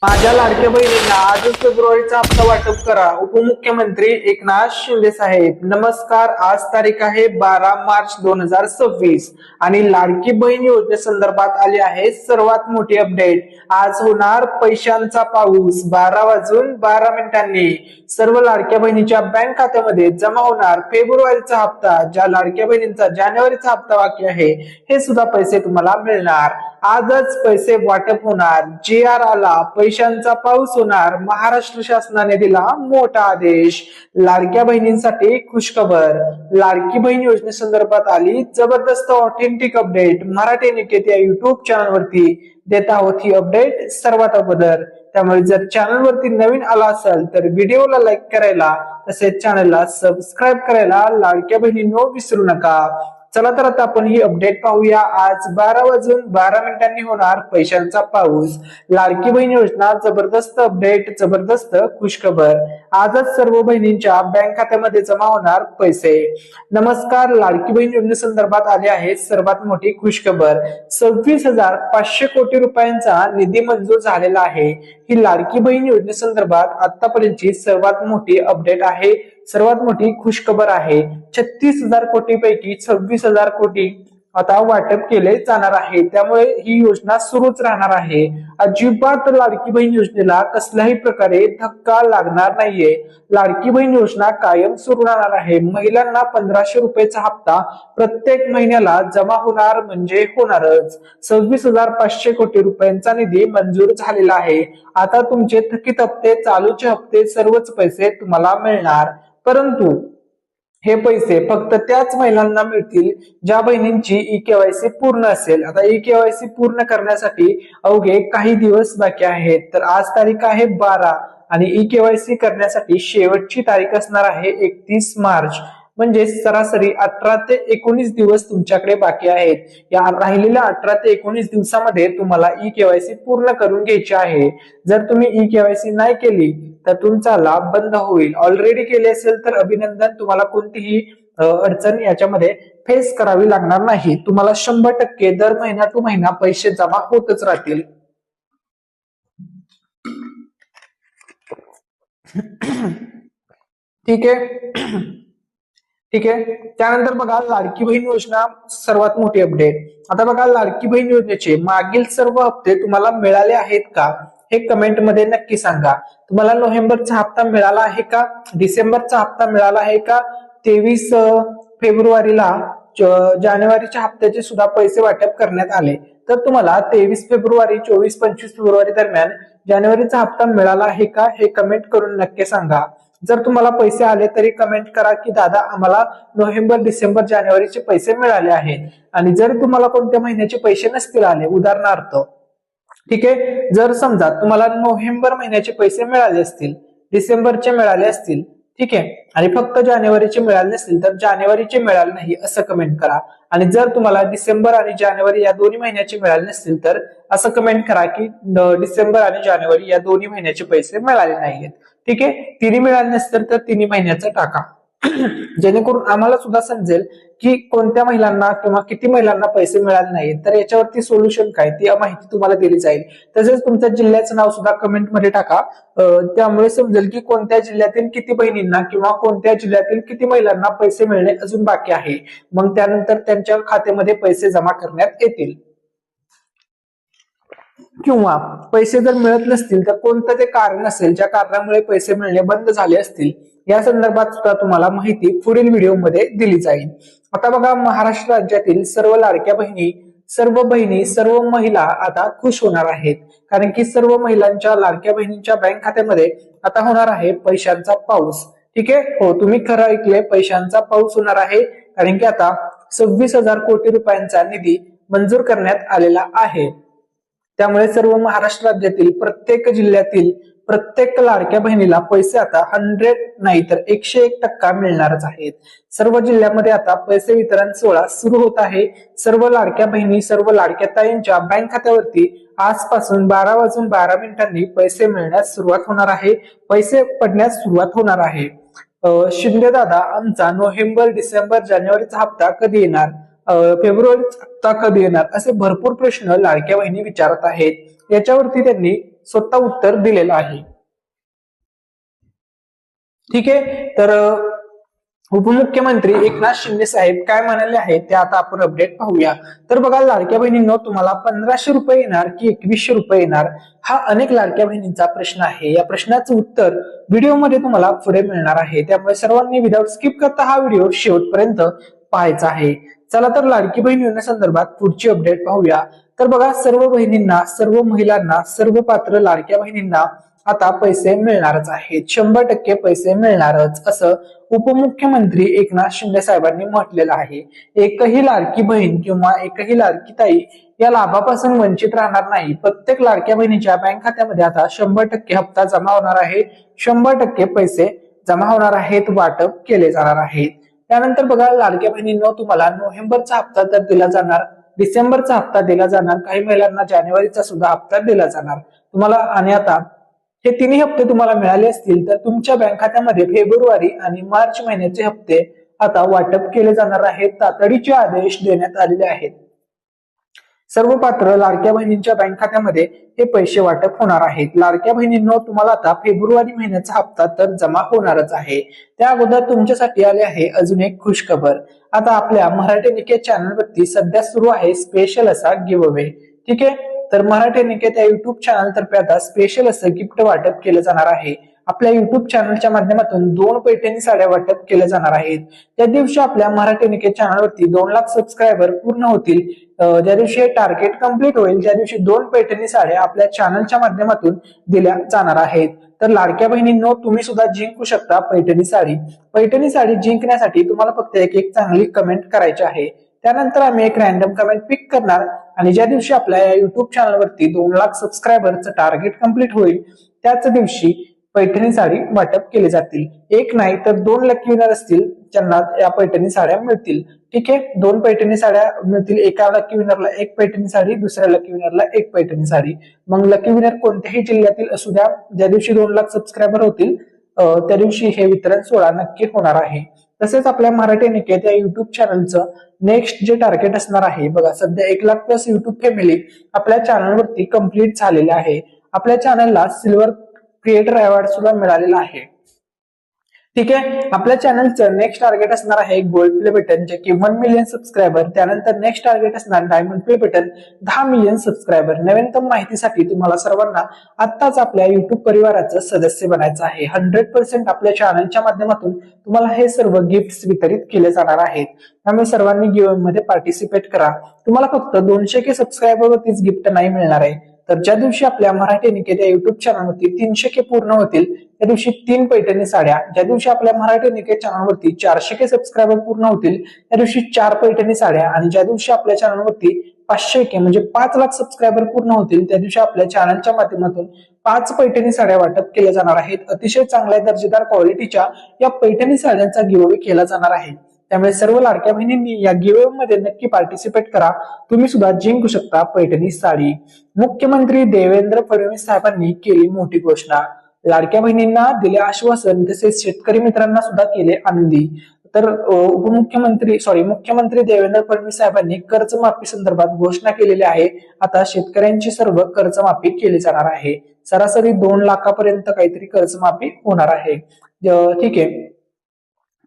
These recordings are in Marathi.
माझ्या लाडक्या बहिणींना आजच फेब्रुवारीचा हप्ता वाटप करा. उपमुख्यमंत्री एकनाथ शिंदे साहेब. नमस्कार, आज तारीख आहे 12 मार्च 2026 आणि लाडकी बहीण योजनेसंदर्भात आली आहे सर्वात मोठी अपडेट. आज होणार पैशांचा पाऊस. 12 वाजून 12 मिनिटांनी सर्व लाडक्या बहिणीच्या बँक खात्यामध्ये जमा होणार फेब्रुवारीचा हप्ता. ज्या लाडक्या बहिणींचा जानेवारीचा हप्ता बाकी आहे हे सुद्धा पैसे तुम्हाला मिळणार. आजच पैसे वाटप होणार. JR आला, पैशांचा पाऊस होणार. महाराष्ट्र शासनाने दिला मोठा आदेश. लाडक्या बहिणींसाठी खुशखबर. लाडकी बहीण योजनेसंदर्भात आली जबरदस्त ऑथेंटिक अपडेट. मराठी निकेत या युट्यूब चॅनलवरती देत आहोत ही अपडेट सर्वात अगोदर. त्यामुळे जर चॅनलवरती नवीन आला असेल तर व्हिडिओला लाईक करायला तसेच चॅनलला सबस्क्राईब करायला लाडक्या बहिणींनो विसरू नका. चला तर आता आपण ही अपडेट पाहूया. आज 12 वाजून 12 मिनिटांनी होणार पैशांचा पाऊस. लाडकी बहीण योजना जबरदस्त अपडेट, जबरदस्त खुशखबर. आजच सर्व बहिणींच्या बँक खात्यामध्ये जमा होणार पैसे. नमस्कार, लाडकी बहीण योजनेसंदर्भात आले आहे सर्वात मोठी खुशखबर. 26,500 कोटी रुपयांचा निधी मंजूर झालेला आहे. ही लाडकी बहीण योजनेसंदर्भात आतापर्यंतची सर्वात मोठी अपडेट आहे, सर्वात मोठी खुशखबर आहे. 36,000 कोटी पैकी 26,000 कोटी आता वाटप केले जाणार आहे. त्यामुळे ही योजना सुरूच राहणार आहे. अजिबात लाडकी बहीण योजनेला कसल्याही प्रकारे धक्का लागणार नाहीये. लाडकी बहीण योजना कायम सुरू राहणार आहे. महिलांना 1,500 रुपयाचा हप्ता प्रत्येक महिन्याला जमा होणार म्हणजे होणारच. 26,500 कोटी रुपयांचा निधी मंजूर झालेला आहे. आता तुमचे थकीत हप्ते, चालूचे हप्ते, सर्वच पैसे तुम्हाला मिळणार. परंतु हे पैसे फक्त त्याच महिलांना मिळतील ज्या बहिणींची EKYC पूर्ण असेल. आता EKYC पूर्ण करण्यासाठी अवघे काही दिवस बाकी आहेत. तर आज तारीख आहे 12 आणि EKYC करण्यासाठी शेवटची तारीख असणार आहे 31 मार्च. म्हणजे सरासरी 18 ते 19 दिवस तुमच्याकडे बाकी आहेत. या राहिलेल्या 18 ते 19 दिवसामध्ये तुम्हाला EKYC पूर्ण करून घ्यायची आहे. जर तुम्ही EKYC नाही केली तर तुमचा लाभ बंद होईल. ऑलरेडी केले असेल तर अभिनंदन, तुम्हाला कोणतीही अडचण याच्यामध्ये फेस करावी लागणार नाही. तुम्हाला 100% दर महिना टू महिना पैसे जमा होतच राहतील. ठीक आहे, ठीक आहे. त्यानंतर बघा लाडकी बहीण योजना सर्वात मोठी अपडेट. आता बघा लाडकी बहीण योजनेचे मागील सर्व हप्ते तुम्हाला मिळाले आहेत का हे कमेंट मध्ये नक्की सांगा. तुम्हाला नोव्हेंबरचा हप्ता मिळाला आहे का? डिसेंबरचा हप्ता मिळाला आहे का? 23 फेब्रुवारीला जानेवारीच्या हप्त्याचे सुद्धा पैसे वाटप करण्यात आले. तर तुम्हाला 23 फेब्रुवारी 24-25 फेब्रुवारी दरम्यान जानेवारीचा हप्ता मिळाला आहे का हे कमेंट करून नक्की सांगा. जर तुम्हाला पैसे आले तरी कमेंट करा की दादा आम्हाला नोव्हेंबर, डिसेंबर, जानेवारीचे पैसे मिळाले आहेत. आणि जर तुम्हाला कोणत्या महिन्याचे पैसे नसतील आले, उदाहरणार्थ ठीक आहे, जर समजा तुम्हाला नोव्हेंबर महिन्याचे पैसे मिळाले असतील, डिसेंबरचे मिळाले असतील, ठीक आहे, आणि फक्त जानेवारीचे मिळाले नसतील तर जानेवारीचे मिळाले नाही असं कमेंट करा. आणि जर तुम्हाला डिसेंबर आणि जानेवारी या दोन्ही महिन्याचे मिळाले नसतील तर असं कमेंट करा की डिसेंबर आणि जानेवारी या दोन्ही महिन्याचे पैसे मिळाले नाहीत. ठीक आहे, तिन्ही मिळाले नसतील तर तिन्ही महिन्याचं टाका. जेणेकरून आम्हाला सुद्धा समजेल की कोणत्या महिलांना किंवा किती महिलांना पैसे मिळाले नाहीत. तर याच्यावरती सोल्युशन काय ती माहिती तुम्हाला दिली जाईल. तसेच तुमच्या जिल्ह्याचं नाव सुद्धा कमेंट मध्ये टाका. त्यामुळे समजेल की कोणत्या जिल्ह्यातील किती बहिणींना किंवा कोणत्या जिल्ह्यातील किती महिलांना पैसे मिळणे अजून बाकी आहे. मग त्यानंतर त्यांच्या खात्यामध्ये पैसे जमा करण्यात येतील. किंवा पैसे जर मिळत नसतील तर कोणतं ते कारण असेल ज्या कारणामुळे पैसे मिळणे बंद झाले असतील या संदर्भात सुद्धा तुम्हाला माहिती पुढील व्हिडिओमध्ये दिली जाईल. आता बघा महाराष्ट्र राज्यातील सर्व लाडक्या बहिणी, सर्व महिला आता खुश होणार आहेत. कारण की सर्व महिलांच्या लाडक्या बहिणींच्या बँक खात्यामध्ये आता होणार आहे पैशांचा पाऊस. ठीक आहे, हो तुम्ही खरं ऐकले, पैशांचा पाऊस होणार आहे. कारण की आता 26,000 कोटी रुपयांचा निधी मंजूर करण्यात आलेला आहे. त्यामुळे सर्व महाराष्ट्र राज्यातील प्रत्येक जिल्ह्यातील प्रत्येक लाडक्या बहिणीला पैसे आता 100 नाही तर 101% मिळणारच आहेत. सर्व जिल्ह्यामध्ये आता पैसे वितरण सोहळा सुरू होत आहे. सर्व लाडक्या बहिणी, सर्व लाडक्या ताईंच्या बँक खात्यावरती आजपासून 12 वाजून 12 मिनिटांनी पैसे मिळण्यास सुरुवात होणार आहे, पैसे पडण्यास सुरुवात होणार आहे. शिंदे दादा आमचा नोव्हेंबर, डिसेंबर, जानेवारीचा हप्ता कधी येणार? फेब्रुवारीचा हप्ता कधी येणार? असे भरपूर प्रश्न लाडक्या बहिणी विचारत आहेत. याच्यावरती त्यांनी स्वतः उत्तर दिलेलं आहे. ठीक आहे, तर उपमुख्यमंत्री एकनाथ शिंदे साहेब काय म्हणाले आहेत ते आता आपण अपडेट पाहूया. तर बघा, लाडक्या बहिणींनो, तुम्हाला 1500 रुपये येणार की 2100 रुपये येणार, हा अनेक लाडक्या बहिणींचा प्रश्न आहे. या प्रश्नाचं उत्तर व्हिडिओमध्ये तुम्हाला पुढे मिळणार आहे, त्यामुळे सर्वांनी विदाउट स्किप करता हा व्हिडिओ शेवटपर्यंत पाहायचा आहे. चला तर लाडकी बहीण योजनेसंदर्भात पुढची अपडेट पाहूया. तर बघा, सर्व बहिणींना, सर्व महिलांना, सर्व पात्र लाडक्या बहिणींना आता पैसे मिळणारच आहेत. 100% पैसे मिळणारच, असं उपमुख्यमंत्री एकनाथ शिंदे साहेबांनी म्हटलेलं आहे. एकही लाडकी बहीण किंवा एकही लाडकी ताई या लाभापासून वंचित राहणार नाही. प्रत्येक लाडक्या बहिणीच्या बँक खात्यामध्ये आता 100% हप्ता जमा होणार आहे. 100% पैसे जमा होणार आहेत, वाटप केले जाणार आहेत. त्यानंतर बघा, लाडक्या बहिणींनो, तुम्हाला नोव्हेंबरचा हप्ता तर दिला जाणार, डिसेंबरचा हप्ता दिला जाणार, काही महिलांना जानेवारीचा सुद्धा हप्ता दिला जाणार तुम्हाला. आणि आता हे तिन्ही हप्ते तुम्हाला मिळाले असतील तर तुमच्या बँक खात्यामध्ये फेब्रुवारी आणि मार्च महिन्याचे हप्ते आता वाटप केले जाणार आहेत. तातडीचे आदेश देण्यात आलेले आहेत. सर्व पात्र लाडक्या बहिणींच्या बँक खात्यामध्ये हे पैसे वाटप होणार आहेत. लाडक्या बहिणींनो, तुम्हाला आता फेब्रुवारी महिन्याचा हप्ता तर जमा होणारच आहे. त्या अगोदर तुमच्यासाठी आले आहे अजून एक खुशखबर. आता आपल्या मराठी निकेत चॅनलवरती सध्या सुरू आहे स्पेशल असा गिव्ह अवे. ठीक आहे, तर मराठी निकेत या युट्यूब चॅनल तर्फे आता स्पेशल असं गिफ्ट वाटप केलं जाणार आहे. आपल्या युट्यूब चॅनलच्या माध्यमातून 2 पैठणी साड्या वाटप केल्या जाणार आहेत. त्या दिवशी आपल्या मराठी निकेत चॅनलवरती 2 लाख सबस्क्रायबर पूर्ण होतील, ज्या दिवशी हे टार्गेट कंप्लीट होईल त्या दिवशी 2 पैठणी साड्या आपल्या चॅनलच्या माध्यमातून दिल्या जाणार आहेत. तर लाडक्या बहिणींनो, तुम्ही सुद्धा जिंकू शकता पैठणी साडी. पैठणी साडी जिंकण्यासाठी तुम्हाला फक्त एक चांगली कमेंट करायची आहे. त्यानंतर आम्ही एक रॅन्डम कमेंट पिक करणार आणि ज्या दिवशी आपल्या या युट्यूब चॅनलवरती 2 लाख सबस्क्रायबरचं टार्गेट कंप्लीट होईल त्याच दिवशी पैठणी साडी वाटप केले जातील. एक नाही तर 2 लकी विनर असतील ज्यांना या पैठणी साड्या मिळतील. ठीक आहे, 2 पैठणी साड्या मिळतील. एका लकी विनरला 1 पैठणी साडी, दुसऱ्या लकी विनरला 1 पैठणी साडी. मग लकी विनर कोणत्याही जिल्ह्यातील असू द्या, ज्या दिवशी 2 लाख सबस्क्रायबर होतील त्या दिवशी हे वितरण सोहळा नक्की होणार आहे. तसेच आपल्या मराठी निकेत या युट्यूब चॅनलचं नेक्स्ट जे टार्गेट असणार आहे, बघा, सध्या 1 लाख प्लस युट्यूब फॅमिली आपल्या चॅनलवरती कंप्लीट झालेले आहे. आपल्या चॅनलला सिल्वर क्रिएटर अवॉर्ड सुद्धा मिळालेला आहे. ठीक आहे, आपल्या चॅनलचं नेक्स्ट टार्गेट असणार आहे गोल्ड प्ले बटन, जे की 1 मिलियन सबस्क्रायबर. त्यानंतर नेक्स्ट टार्गेट असणार diamond play button, 10 million subscriber. नवीनतम माहितीसाठी तुम्हाला सर्वांना आत्ताच आपल्या युट्यूब परिवाराचं सदस्य बनायचं आहे. 100% आपल्या चॅनलच्या माध्यमातून तुम्हाला हे सर्व गिफ्ट वितरित केले जाणार आहेत. त्यामुळे सर्वांनी गिव्ह मध्ये पार्टिसिपेट करा. तुम्हाला फक्त 200K सबस्क्रायबरवरतीच गिफ्ट नाही मिळणार आहे, तर ज्या दिवशी आपल्या मराठी निकेत या युट्यूब चॅनलवरती 300K पूर्ण होतील त्या दिवशी 3 पैठणी साड्या, ज्या दिवशी आपल्या मराठी निकेत चॅनलवरती 400K सबस्क्रायबर पूर्ण होतील त्या दिवशी 4 पैठणी साड्या, आणि ज्या दिवशी आपल्या चॅनलवरती 500K म्हणजे 5 लाख सबस्क्रायबर पूर्ण होतील त्या दिवशी आपल्या चॅनलच्या माध्यमातून 5 पैठणी साड्या वाटप केल्या जाणार आहेत. अतिशय चांगल्या दर्जेदार क्वालिटीच्या या पैठणी साड्यांचा गिव्हअवे केला जाणार आहे. त्यामुळे सर्व लाडक्या बहिणींनी या गिव्हअवे मध्ये नक्की पार्टिसिपेट करा. तुम्ही सुद्धा जिंकू शकता पैठणी साडी. मुख्यमंत्री देवेंद्र फडणवीस साहेबांनी केली मोठी घोषणा. लाडक्या बहिणींना दिले आश्वासन, तसेच शेतकरी मित्रांना सुद्धा केले आनंदी. तर मुख्यमंत्री देवेंद्र फडणवीस साहेबांनी कर्जमाफी संदर्भात घोषणा केलेली आहे. आता शेतकऱ्यांची सर्व कर्जमाफी केली जाणार आहे. सरासरी 2 लाखापर्यंत काहीतरी कर्जमाफी होणार आहे. ठीक आहे,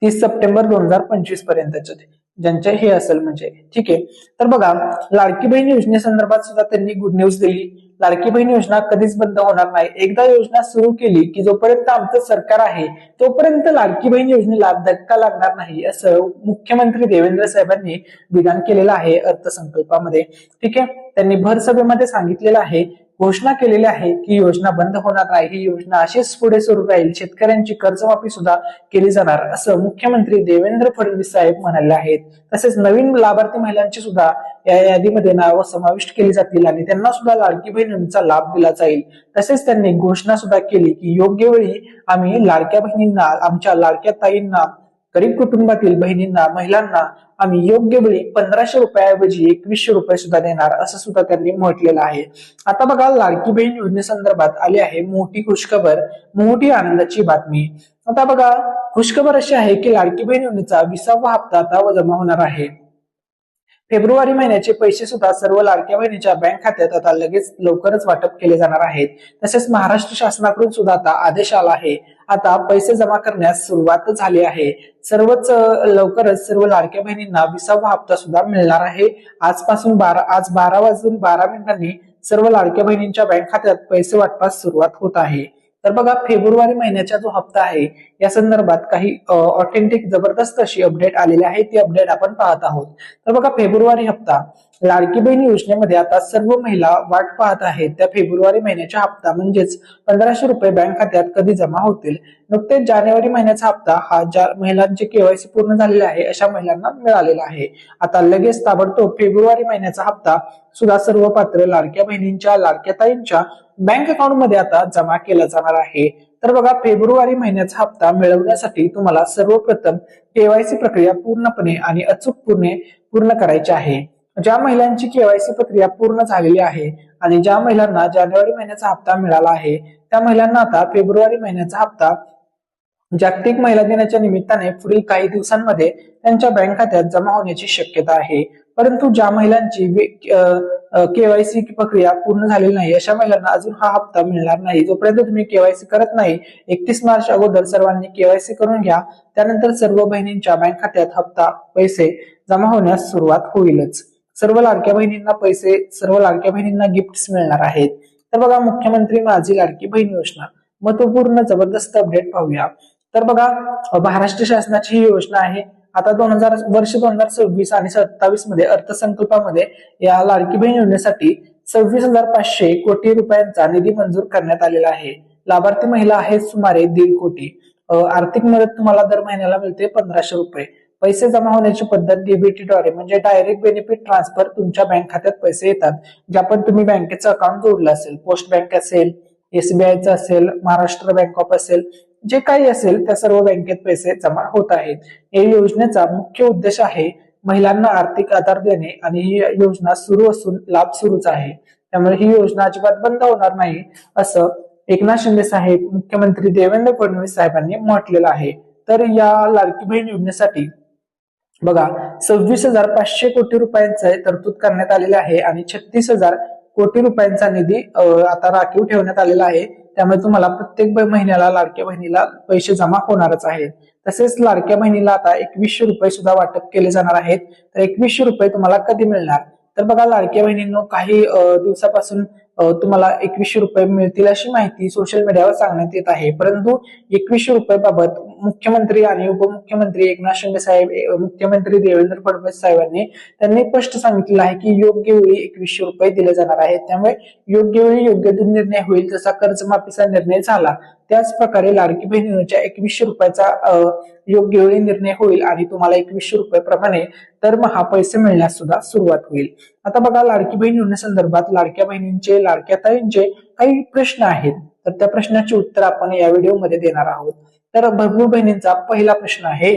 30 सप्टेंबर 2025 पर्यंतचे ज्यांचे हे असेल म्हणजे. ठीक आहे, तर बघा, लाडकी बहीण योजनेसंदर्भात सुद्धा त्यांनी गुड न्यूज दिली. लाडकी बहीण योजना कधीच बंद होणार नाही. एकदा योजना सुरू केली की जोपर्यंत आमचं सरकार आहे तोपर्यंत लाडकी बहीण योजनेला धक्का लागणार नाही, असं मुख्यमंत्री देवेंद्र साहेबांनी विधान केलेलं आहे अर्थसंकल्पामध्ये. ठीक आहे, त्यांनी भरसभेमध्ये सांगितलेलं आहे, घोषणा केलेली आहे की योजना बंद होणार नाही, ही योजना अशीच पुढे सुरू राहील. शेतकऱ्यांची कर्जमाफी सुद्धा केली जाणार, असं मुख्यमंत्री देवेंद्र फडणवीस साहेब म्हणाले आहेत. तसेच नवीन लाभार्थी महिलांची सुद्धा या यादीमध्ये नावं समाविष्ट केली जातील आणि त्यांना सुद्धा लाडकी बहिणींचा लाभ दिला जाईल. तसेच त्यांनी घोषणा सुद्धा केली की योग्य वेळी आम्ही लाडक्या बहिणींना, आमच्या लाडक्या ताईंना, गरीब कुटुंबातील बहिणींना, महिलांना आम्ही योग्य वेळी 1500 रुपयाऐवजी 2100 रुपये सुद्धा देणार, असं सुद्धा त्यांनी म्हटलेलं आहे. आता बघा, लाडकी बहीण योजनेसंदर्भात आली आहे मोठी खुशखबर, मोठी आनंदाची बातमी. आता बघा, खुशखबर अशी आहे की लाडकी बहीण योजनेचा 20वा हप्ता आता जमा होणार आहे. फेब्रुवारी महिन्याचे पैसे सुद्धा सर्व लाडक्या बहिणीच्या बँक खात्यात आता लगेच लवकरच वाटप केले जाणार आहेत. तसेच महाराष्ट्र शासनाकडून सुद्धा आता आदेश आला आहे. आता पैसे जमा करण्यास सुरुवात झाली आहे. सर्वच लवकरच सर्व लाडक्या बहिणींना 20वा हप्ता सुद्धा मिळणार आहे. आजपासून आज 12:12 सर्व लाडक्या बहिणींच्या बँक खात्यात पैसे वाटपास सुरुवात होत आहे. तर बघा, फेब्रुवारी महिन्याचा जो हप्ता आहे या संदर्भात काही ऑथेंटिक जबरदस्त अशी अपडेट आलेली आहे. ती अपडेट आपण पाहत आहोत. तर बघा, फेब्रुवारी हप्ता लाडकी बहीण योजनेमध्ये आता सर्व महिला वाट पाहत आहेत. त्या फेब्रुवारी महिन्याचा हप्ता म्हणजेच 1500 रुपये बँक खात्यात कधी जमा होतील. नुकतेच जानेवारी महिन्याचा हप्ता हा ज्या महिलांचे केवायसी पूर्ण झालेले आहे अशा महिलांना मिळालेला आहे. आता लगेच ताबडतोब फेब्रुवारी महिन्याचा हप्ता सुद्धा सर्व पात्र लाडक्या बहिणींच्या, लाडक्या ताईंच्या बँक अकाउंट मध्ये आता जमा केला जाणार आहे. तर बघा, फेब्रुवारी महिन्याचा हप्ता मिळवण्यासाठी तुम्हाला सर्वप्रथम केवायसी प्रक्रिया पूर्णपणे आणि अचूकपणे पूर्ण करायची आहे. ज्या महिलांची केवायसी प्रक्रिया पूर्ण झालेली आहे आणि ज्या महिलांना जानेवारी महिन्याचा हप्ता मिळाला आहे त्या महिलांना आता फेब्रुवारी महिन्याचा हप्ता जागतिक महिला दिनाच्या निमित्ताने पुढील काही दिवसांमध्ये त्यांच्या बँक खात्यात जमा होण्याची शक्यता आहे. परंतु ज्या महिलांची केवायसी प्रक्रिया पूर्ण झालेली नाही अशा महिलांना अजून हा हप्ता मिळणार नाही. जोपर्यंत तुम्ही केवायसी करत नाही, 31 मार्च अगोदर सर्वांनी केवायसी करून घ्या. त्यानंतर सर्व बहिणींच्या बँक खात्यात हप्ता पैसे जमा होण्यास सुरुवात होईलच. सर्व लाडक्या बहिणींना पैसे, सर्व लाडक्या बहिणींना गिफ्ट्स मिळणार आहेत. तर बघा, मुख्यमंत्री माझी लाडकी बहीण योजना महत्वपूर्ण जबरदस्त अपडेट पाहूया. तर बघा, महाराष्ट्र शासनाची ही योजना आहे. आता वर्ष 2026 आणि 27 मध्ये अर्थसंकल्पामध्ये या लाडकी बहीण योजनेसाठी 26,500 कोटी रुपयांचा निधी मंजूर करण्यात आलेला आहे. लाभार्थी महिला आहेत सुमारे 1.5 कोटी. आर्थिक मदत तुम्हाला दर महिन्याला मिळते 1500 रुपये. पैसे जमा होण्याची पद्धत डीबीटीद्वारे म्हणजे डायरेक्ट बेनिफिट ट्रान्सफर तुमच्या बँक खात्यात पैसे येतात. ज्या पण तुम्ही बँकेचं अकाउंट जोडलं असेल, पोस्ट बँक असेल, SBIचं असेल, महाराष्ट्र बँक ऑफ असेल, जे काही असेल त्या सर्व बँकेत पैसे जमा होत आहेत. या योजनेचा मुख्य उद्देश आहे महिलांना आर्थिक आधार देणे आणि ही योजना सुरू असून लाभ सुरूच आहे. त्यामुळे ही योजना अजिबात बंद होणार नाही असं एकनाथ शिंदे साहेब, मुख्यमंत्री देवेंद्र फडणवीस साहेबांनी म्हटलेलं आहे. तर या लाडकी बहीण योजनेसाठी बघा 26,500 कोटी रुपयांचे तरतूद करण्यात आलेले आहे आणि 36,000 कोटी रुपयांचा निधी आता राखीव ठेवण्यात आलेला आहे. त्यामुळे तुम्हाला प्रत्येक महिन्याला लाडक्या बहिणीला पैसे जमा होणारच आहेत. तसेच लाडक्या बहिणीला आता 2100 रुपये सुद्धा वाटप केले जाणार आहेत. तर 2100 रुपये तुम्हाला कधी मिळणार? तर बघा, लाडक्या बहिणींनो, काही दिवसापासून तुम्हाला 2100 रुपये मिळतील अशी माहिती सोशल मीडियावर सांगण्यात येत आहे. परंतु 2100 रुपये बाबत मुख्यमंत्री आणि उपमुख्यमंत्री एकनाथ शिंदे साहेब, मुख्यमंत्री देवेंद्र फडणवीस साहेबांनी त्यांनी स्पष्ट सांगितलेलं आहे की योग्य वेळी 2100 रुपये दिले जाणार आहेत. त्यामुळे योग्य वेळी योग्य निर्णय होईल. जसा कर्जमाफीचा निर्णय झाला त्याच प्रकारे लाडकी बहीण योजनेच्या 2100 रुपयाचा योग्य वेळी निर्णय होईल आणि तुम्हाला 2100 रुपये प्रमाणे दरमहा पैसे मिळण्यास सुद्धा सुरुवात होईल. आता बघा, लाडकी बहीण योजनेसंदर्भात लाडक्या बहिणींचे, लाडक्या ताईंचे काही प्रश्न आहेत. तर त्या प्रश्नाची उत्तर आपण या व्हिडिओमध्ये देणार आहोत. तर भरपूर बहिणींचा पहिला प्रश्न आहे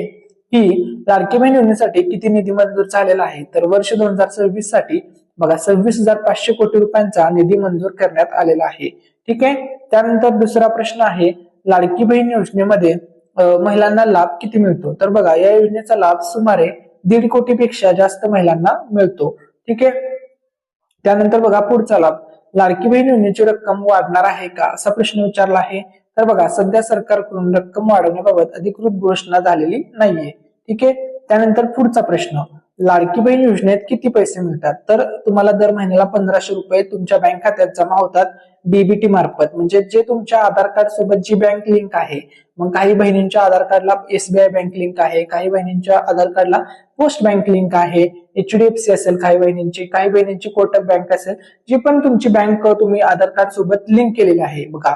की लाडकी बहीण योजनेसाठी किती निधी मंजूर झालेला आहे? तर वर्ष 2026 साठी बघा 26,500 कोटी रुपयांचा निधी मंजूर करण्यात आलेला आहे. ठीक आहे. त्यानंतर दुसरा प्रश्न आहे, लाडकी बहीण योजनेमध्ये महिलांना लाभ किती मिळतो? तर बघा, या योजनेचा लाभ सुमारे 1.5 कोटीपेक्षा जास्त महिलांना मिळतो. ठीक आहे. त्यानंतर बघा, पुढचा लाभ, लाडकी बहीण योजनेची रक्कम वाढणार आहे का असा प्रश्न विचारला आहे. तर बघा, सध्या सरकारकडून रक्कम वाढवण्याबाबत अधिकृत घोषणा झालेली नाहीये. ठीक आहे. त्यानंतर पुढचा प्रश्न, लाडकी बहीण योजनेत किती पैसे मिळतात? तर तुम्हाला दर महिन्याला 1500 रुपये तुमच्या बँक खात्यात जमा होतात डीबीटी मार्फत. म्हणजे जे तुमच्या आधार कार्ड सोबत जी बँक लिंक आहे, मग काही बहिणींच्या आधार कार्डला SBI बँक लिंक आहे, काही बहिणींच्या आधार कार्डला पोस्ट बँक लिंक आहे, HDFC असेल काही बहिणींची कोटक बँक असेल, जी पण तुमची बँक तुम्ही आधार कार्ड सोबत लिंक केलेली आहे बघा,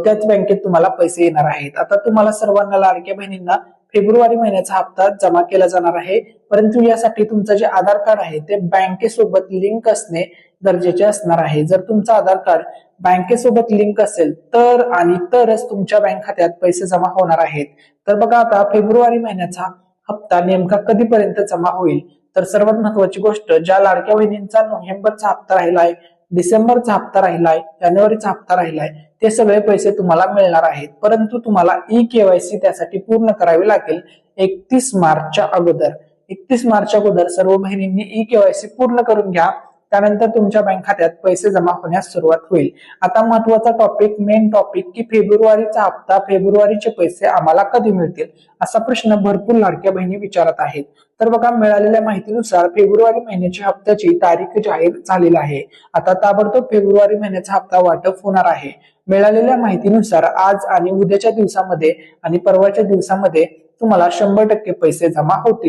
त्याच बँकेत तुम्हाला पैसे येणार आहेत. आता तुम्हाला सर्वांना, लाडक्या बहिणींना फेब्रुवारी महिन्याचा हप्ता जमा केला जाणार आहे. परंतु यासाठी तुमचं जे आधार कार्ड आहे ते बँकेसोबत लिंक असणे गरजेचे असणार आहे. जर तुमचं आधार कार्ड बँकेसोबत लिंक असेल तर आणि तरच तुमच्या बँक खात्यात पैसे जमा होणार आहेत. तर बघा, आता फेब्रुवारी महिन्याचा हप्ता नेमका कधीपर्यंत जमा होईल? तर सर्वात महत्वाची गोष्ट, ज्या लाडक्या बहिणींचा नोव्हेंबरचा हप्ता राहिलाय, डिसेंबरचा हप्ता राहिलाय, जानेवारीचा हप्ता राहिलाय, ते सगळे पैसे तुम्हाला मिळणार आहेत. परंतु तुम्हाला KYC त्यासाठी पूर्ण करावी लागेल 31 मार्चच्या अगोदर. 31 मार्च अगोदर सर्व बहिणींनी ई-केवायसी पूर्ण करून घ्या. त्यानंतर तुमच्या बँक खात्यात पैसे जमा होण्यास सुरुवात होईल. आता महत्वाचा टॉपिक, मेन टॉपिक, की फेब्रुवारीचा हप्ता, फेब्रुवारीचे पैसे आम्हाला कधी मिळतील, असा प्रश्न भरपूर लाडक्या बहिणी विचारत आहेत. तर बघा, मिळालेल्या माहितीनुसार फेब्रुवारी महिन्याची हप्त्याची तारीख जाहीर झालेली आहे. आता ताबडतोब फेब्रुवारी महिन्याचा हप्ता वाटप होणार आहे. मिळालेल्या माहितीनुसार आज आणि उद्याच्या दिवसामध्ये आणि परवाच्या दिवसामध्ये तुम्हाला 100% पैसे जमा होतील.